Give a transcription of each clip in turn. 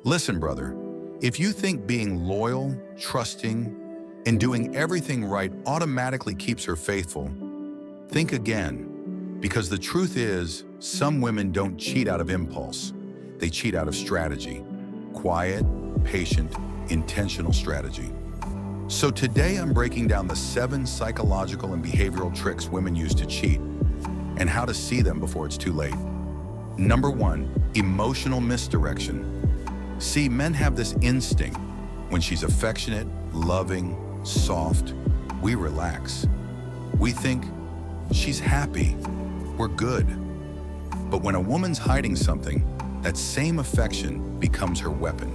Listen, brother, if you think being loyal, trusting, and doing everything right automatically keeps her faithful, think again, because the truth is, some women don't cheat out of impulse. They cheat out of strategy. Quiet, patient, intentional strategy. So today I'm breaking down the 7 psychological and behavioral tricks women use to cheat and how to see them before it's too late. Number 1, emotional misdirection. See, men have this instinct. When she's affectionate, loving, soft, we relax. We think, she's happy, we're good. But when a woman's hiding something, that same affection becomes her weapon.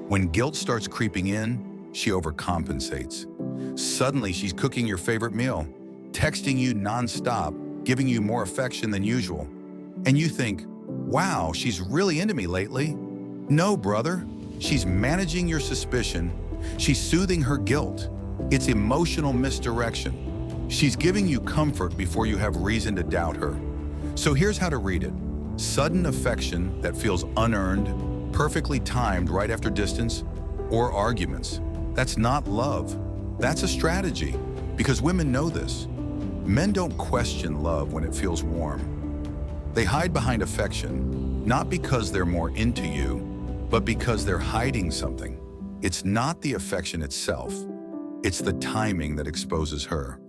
When guilt starts creeping in, she overcompensates. Suddenly, she's cooking your favorite meal, texting you nonstop, giving you more affection than usual. And you think, wow, she's really into me lately. No, brother, she's managing your suspicion. She's soothing her guilt. It's emotional misdirection. She's giving you comfort before you have reason to doubt her. So here's how to read it. Sudden affection that feels unearned, perfectly timed right after distance, or arguments. That's not love. That's a strategy, because women know this. Men don't question love when it feels warm. They hide behind affection, not because they're more into you, but because they're hiding something. It's not the affection itself. It's the timing that exposes her.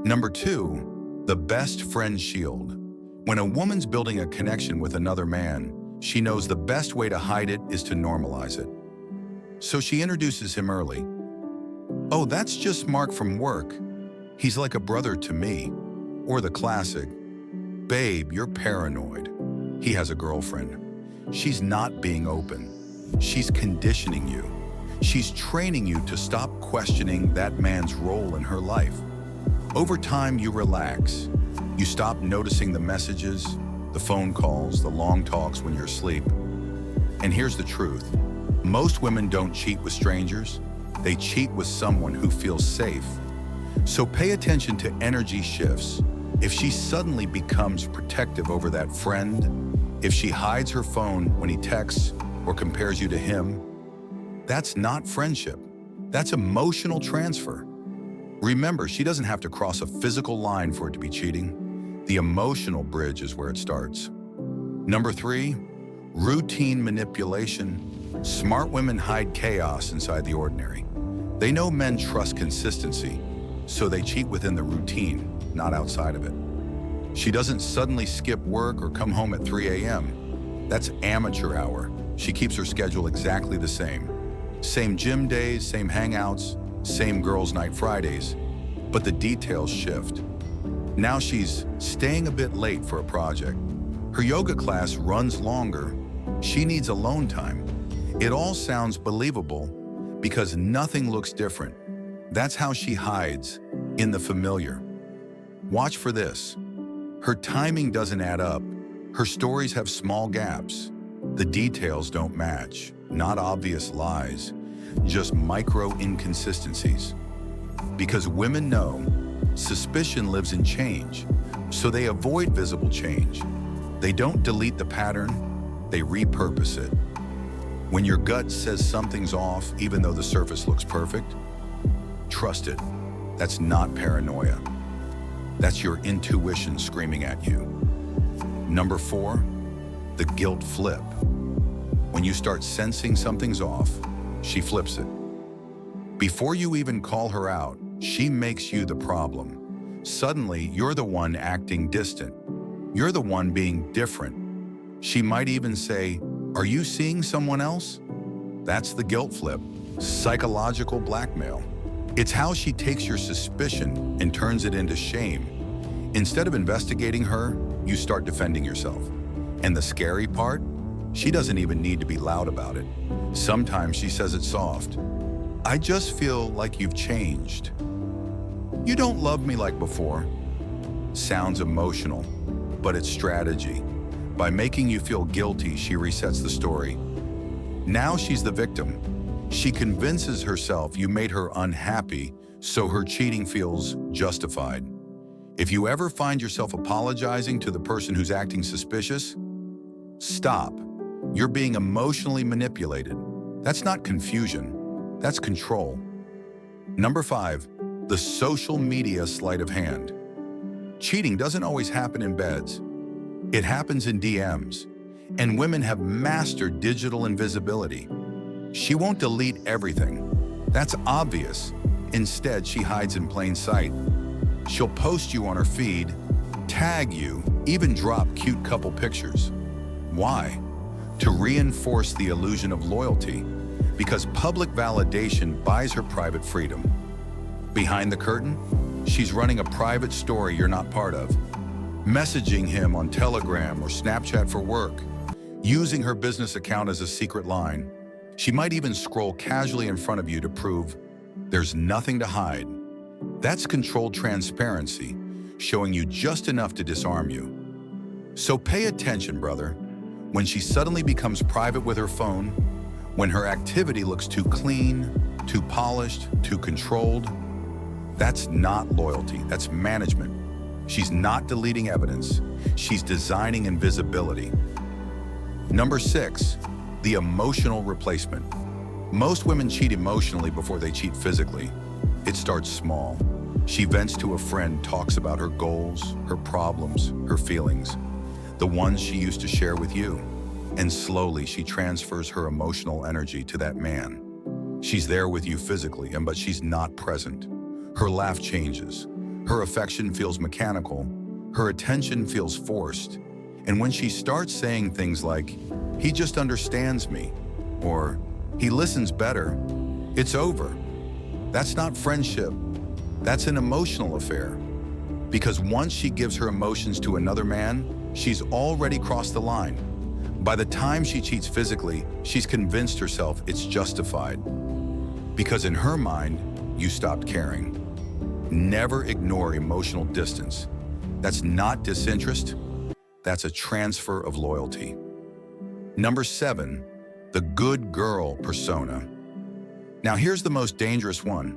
Number 2, the best friend shield. When a woman's building a connection with another man, she knows the best way to hide it is to normalize it. So she introduces him early. Oh, that's just Mark from work. He's like a brother to me. Or the classic, babe, you're paranoid. He has a girlfriend. She's not being open. She's conditioning you. She's training you to stop questioning that man's role in her life. Over time, you relax. You stop noticing the messages, the phone calls, the long talks when you're asleep. And here's the truth. Most women don't cheat with strangers. They cheat with someone who feels safe. So pay attention to energy shifts. If she suddenly becomes protective over that friend, if she hides her phone when he texts or compares you to him, that's not friendship. That's emotional transfer. Remember, she doesn't have to cross a physical line for it to be cheating. The emotional bridge is where it starts. Number 3, routine manipulation. Smart women hide chaos inside the ordinary. They know men trust consistency, so they cheat within the routine, not outside of it. She doesn't suddenly skip work or come home at 3 a.m. That's amateur hour. She keeps her schedule exactly the same. Same gym days, same hangouts, same girls' night Fridays, but the details shift. Now she's staying a bit late for a project. Her yoga class runs longer. She needs alone time. It all sounds believable because nothing looks different. That's how she hides, in the familiar. Watch for this. Her timing doesn't add up. Her stories have small gaps. The details don't match. Not obvious lies, just micro inconsistencies. Because women know suspicion lives in change, so they avoid visible change. They don't delete the pattern, they repurpose it. When your gut says something's off, even though the surface looks perfect, trust it. That's not paranoia. That's your intuition screaming at you. Number 4, the guilt flip. When you start sensing something's off, she flips it. Before you even call her out, she makes you the problem. Suddenly, you're the one acting distant. You're the one being different. She might even say, "Are you seeing someone else?" That's the guilt flip, psychological blackmail. It's how she takes your suspicion and turns it into shame. Instead of investigating her, you start defending yourself. And the scary part? She doesn't even need to be loud about it. Sometimes she says it soft. "I just feel like you've changed. You don't love me like before." Sounds emotional, but it's strategy. By making you feel guilty, she resets the story. Now she's the victim. She convinces herself you made her unhappy, so her cheating feels justified. If you ever find yourself apologizing to the person who's acting suspicious, stop. You're being emotionally manipulated. That's not confusion, that's control. Number 5, the social media sleight of hand. Cheating doesn't always happen in beds. It happens in DMs, and women have mastered digital invisibility. She won't delete everything. That's obvious. Instead, she hides in plain sight. She'll post you on her feed, tag you, even drop cute couple pictures. Why? To reinforce the illusion of loyalty, because public validation buys her private freedom. Behind the curtain, she's running a private story you're not part of, messaging him on Telegram or Snapchat for work, using her business account as a secret line. She might even scroll casually in front of you to prove there's nothing to hide. That's controlled transparency, showing you just enough to disarm you. So pay attention, brother. When she suddenly becomes private with her phone, when her activity looks too clean, too polished, too controlled, that's not loyalty, that's management. She's not deleting evidence, she's designing invisibility. Number 6, the emotional replacement. Most women cheat emotionally before they cheat physically. It starts small. She vents to a friend, talks about her goals, her problems, her feelings, the ones she used to share with you. And slowly she transfers her emotional energy to that man. She's there with you physically, but she's not present. Her laugh changes. Her affection feels mechanical. Her attention feels forced. And when she starts saying things like, "He just understands me," or "He listens better," it's over. That's not friendship. That's an emotional affair. Because once she gives her emotions to another man, she's already crossed the line. By the time she cheats physically, she's convinced herself it's justified. Because in her mind, you stopped caring. Never ignore emotional distance. That's not disinterest, that's a transfer of loyalty. Number 7, the good girl persona. Now here's the most dangerous one.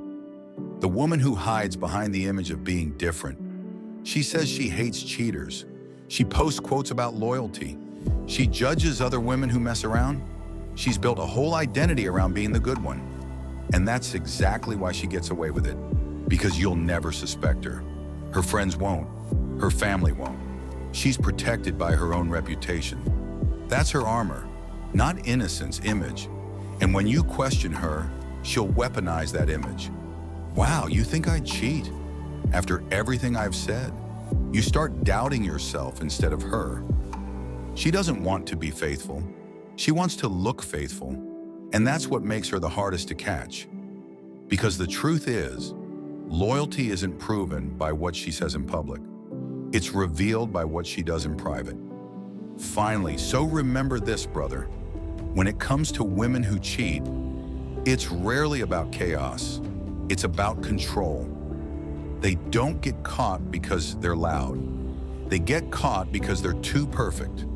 The woman who hides behind the image of being different. She says she hates cheaters. She posts quotes about loyalty. She judges other women who mess around. She's built a whole identity around being the good one. And that's exactly why she gets away with it. Because you'll never suspect her. Her friends won't. Her family won't. She's protected by her own reputation. That's her armor, not innocence image. And when you question her, she'll weaponize that image. Wow, you think I'd cheat? After everything I've said? You start doubting yourself instead of her. She doesn't want to be faithful. She wants to look faithful. And that's what makes her the hardest to catch. Because the truth is, loyalty isn't proven by what she says in public. It's revealed by what she does in private. Finally, so remember this, brother. When it comes to women who cheat, it's rarely about chaos. It's about control. They don't get caught because they're loud. They get caught because they're too perfect.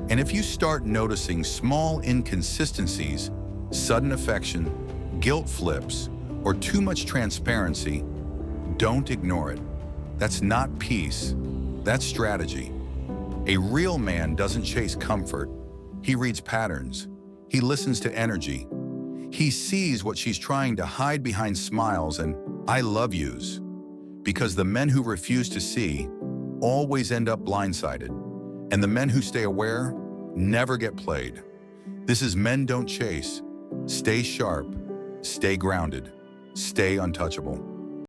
And if you start noticing small inconsistencies, sudden affection, guilt flips, or too much transparency, don't ignore it. That's not peace, that's strategy. A real man doesn't chase comfort. He reads patterns. He listens to energy. He sees what she's trying to hide behind smiles and "I love yous." Because the men who refuse to see always end up blindsided. And the men who stay aware never get played. This is Men Don't Chase. Stay sharp, stay grounded, stay untouchable.